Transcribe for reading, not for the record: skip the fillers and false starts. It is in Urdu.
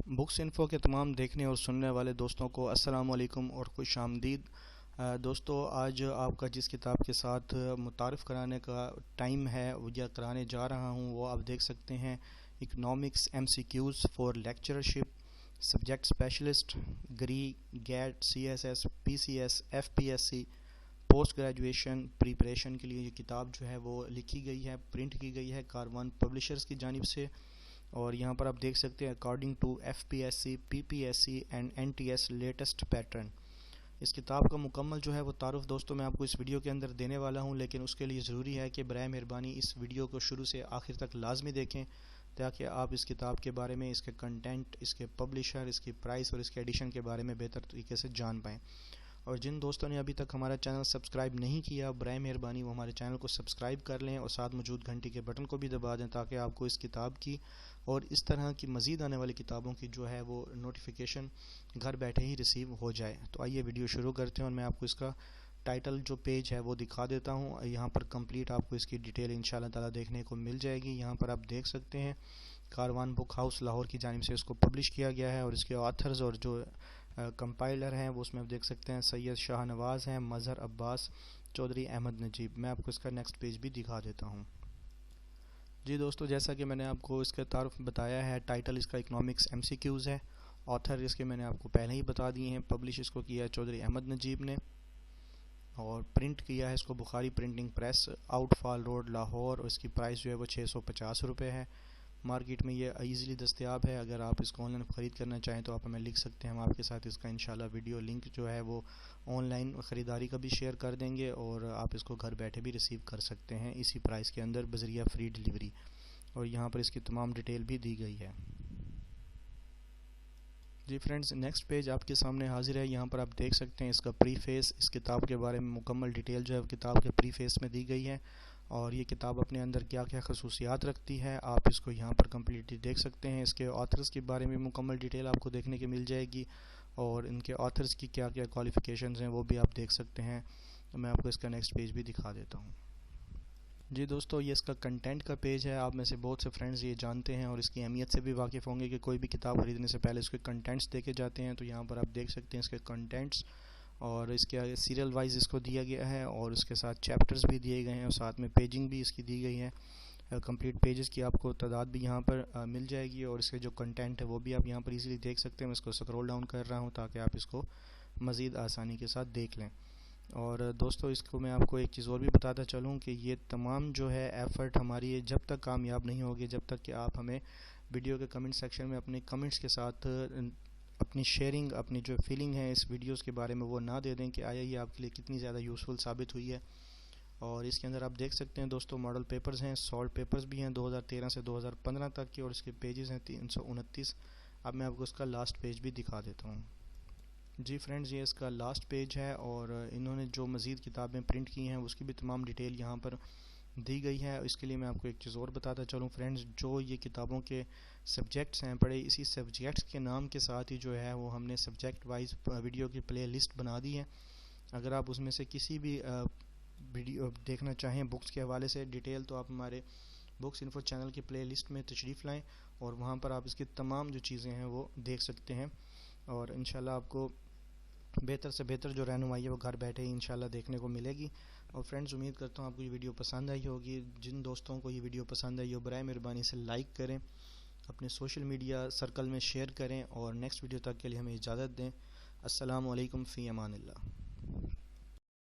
بکس انفو کے تمام دیکھنے اور سننے والے دوستوں کو السلام علیکم اور خوش آمدید۔ دوستو، آج آپ کا جس کتاب کے ساتھ متعارف کرانے کا ٹائم ہے یا کرانے جا رہا ہوں وہ آپ دیکھ سکتے ہیں، economics M C Qs for lectureship subject specialist گری گیٹ C S S P C S F P S C post graduation preparation کے لیے یہ کتاب جو ہے وہ لکھی گئی ہے، پرنٹ کی گئی ہے کاروان پبلشرز کی جانب سے۔ اور یہاں پر آپ دیکھ سکتے ہیں according to F P S C P P S C and N T S latest pattern. اس کتاب کا مکمل جو ہے وہ تعارف دوستوں میں آپ کو اس ویڈیو کے اندر دینے والا ہوں، لیکن اس کے لیے ضروری ہے کہ برائے مہربانی اس ویڈیو کو شروع سے آخر تک لازمی دیکھیں تاکہ آپ اس کتاب کے بارے میں، اس کے کنٹینٹ، اس کے پبلشر، اس کی پرائس اور اس کے ایڈیشن کے بارے میں بہتر طریقے سے جان پائیں۔ اور جن دوستوں نے ابھی تک ہمارا چینل سبسکرائب نہیں کیا، برائے مہربانی وہ ہمارے چینل کو سبسکرائب کر لیں اور ساتھ موجود گھنٹی کے بٹن کو بھی دبا دیں تاکہ آپ کو اس کتاب کی اور اس طرح کی مزید آنے والی کتابوں کی جو ہے وہ نوٹیفیکیشن گھر بیٹھے ہی ریسیو ہو جائے۔ تو آئیے ویڈیو شروع کرتے ہیں اور میں آپ کو اس کا ٹائٹل جو پیج ہے وہ دکھا دیتا ہوں۔ یہاں پر کمپلیٹ آپ کو اس کی ڈیٹیل انشاءاللہ تعالی دیکھنے کو مل جائے گی۔ یہاں پر آپ دیکھ سکتے ہیں کاروان بک ہاؤس لاہور کی جانب سے اس کو پبلش کیا گیا ہے، اور اس کے آتھرز اور جو کمپائلر ہیں وہ اس میں آپ دیکھ سکتے ہیں سید شاہ نواز ہیں، مظہر عباس، چودھری احمد نجیب۔ میں آپ کو اس کا نیکسٹ پیج بھی دکھا دیتا ہوں۔ جی دوستو، جیسا کہ میں نے آپ کو اس کا تعارف بتایا ہے، ٹائٹل اس کا اکنامکس ایم سی کیوز ہے، آتھر اس کے میں نے آپ کو پہلے ہی بتا دیے ہیں، پبلش اس کو کیا ہے چودھری احمد نجیب نے، اور پرنٹ کیا ہے اس کو بخاری پرنٹنگ پریس، آؤٹ فال روڈ لاہور، اور اس کی پرائس جو ہے وہ 650 روپے ہے۔ مارکیٹ میں یہ ایزیلی دستیاب ہے، اگر آپ اس کو آن لائن خرید کرنا چاہیں تو آپ ہمیں لکھ سکتے ہیں، ہم آپ کے ساتھ اس کا انشاءاللہ ویڈیو لنک جو ہے وہ آن لائن خریداری کا بھی شیئر کر دیں گے، اور آپ اس کو گھر بیٹھے بھی ریسیو کر سکتے ہیں اسی پرائس کے اندر بذریعہ فری ڈیلیوری، اور یہاں پر اس کی تمام ڈیٹیل بھی دی گئی ہے۔ جی فرینڈز، نیکسٹ پیج آپ کے سامنے حاضر ہے۔ یہاں پر آپ دیکھ سکتے ہیں اس کا پری فیس، اس کتاب کے بارے میں مکمل ڈیٹیل جو ہے کتاب کے پری فیس میں دی گئی ہے، اور یہ کتاب اپنے اندر کیا کیا خصوصیات رکھتی ہے آپ اس کو یہاں پر کمپلیٹلی دیکھ سکتے ہیں۔ اس کے آتھرز کے بارے میں مکمل ڈیٹیل آپ کو دیکھنے کی مل جائے گی، اور ان کے آتھرز کی کیا کیا کوالیفیکیشنز ہیں وہ بھی آپ دیکھ سکتے ہیں۔ میں آپ کو اس کا نیکسٹ پیج بھی دکھا دیتا ہوں۔ جی دوستو، یہ اس کا کنٹینٹ کا پیج ہے۔ آپ میں سے بہت سے فرینڈز یہ جانتے ہیں اور اس کی اہمیت سے بھی واقف ہوں گے کہ کوئی بھی کتاب خریدنے سے پہلے اس کے کنٹینٹس دیکھے جاتے ہیں، تو یہاں پر آپ دیکھ سکتے ہیں اس کے کنٹینٹس، اور اس کے سیریل وائز اس کو دیا گیا ہے، اور اس کے ساتھ چیپٹرز بھی دیے گئے ہیں، اور ساتھ میں پیجنگ بھی اس کی دی گئی ہے۔ کمپلیٹ پیجز کی آپ کو تعداد بھی یہاں پر مل جائے گی، اور اس کے جو کنٹینٹ ہے وہ بھی آپ یہاں پر ایزیلی دیکھ سکتے ہیں۔ میں اس کو سکرول ڈاؤن کر رہا ہوں تاکہ آپ اس کو مزید آسانی کے ساتھ دیکھ لیں۔ اور دوستو، اس کو میں آپ کو ایک چیز اور بھی بتاتا چلوں کہ یہ تمام جو ہے ایفرٹ ہماری جب تک کامیاب نہیں ہوگی جب تک کہ آپ ہمیں ویڈیو کے کمنٹ سیکشن میں اپنے کمنٹس کے ساتھ اپنی شیئرنگ، اپنی جو فیلنگ ہے اس ویڈیوز کے بارے میں وہ نہ دے دیں کہ آیا یہ آپ کے لیے کتنی زیادہ یوزفل ثابت ہوئی ہے۔ اور اس کے اندر آپ دیکھ سکتے ہیں دوستو ماڈل پیپرز ہیں، سالٹ پیپرز بھی ہیں 2013 سے 2015 تک کی، اور اس کے پیجز ہیں 329۔ اب میں آپ کو اس کا لاسٹ پیج بھی دکھا دیتا ہوں۔ جی فرینڈز، یہ اس کا لاسٹ پیج ہے، اور انہوں نے جو مزید کتابیں پرنٹ کی ہیں اس کی بھی تمام ڈیٹیل یہاں پر دی گئی ہے۔ اس کے لیے میں آپ کو ایک چیز اور بتاتا چلوں فرینڈز، جو یہ کتابوں کے سبجیکٹس ہیں، بڑے اسی سبجیکٹس کے نام کے ساتھ ہی جو ہے وہ ہم نے سبجیکٹ وائز ویڈیو کی پلے لسٹ بنا دی ہے۔ اگر آپ اس میں سے کسی بھی ویڈیو دیکھنا چاہیں بکس کے حوالے سے ڈیٹیل، تو آپ ہمارے بکس انفو چینل کی پلے لسٹ میں تشریف لائیں، اور وہاں پر آپ اس کی تمام جو چیزیں ہیں وہ دیکھ سکتے ہیں، اور انشاءاللہ آپ کو بہتر سے بہتر جو رہنمائی ہے وہ گھر بیٹھے ہی انشاءاللہ دیکھنے کو ملے گی۔ اور فرینڈز، امید کرتا ہوں آپ کو یہ ویڈیو پسند آئی ہوگی۔ جن دوستوں کو یہ ویڈیو پسند آئی ہو برائے مہربانی سے لائک کریں، اپنے سوشل میڈیا سرکل میں شیئر کریں، اور نیکسٹ ویڈیو تک کے لیے ہمیں اجازت دیں۔ السلام علیکم، فی امان اللہ۔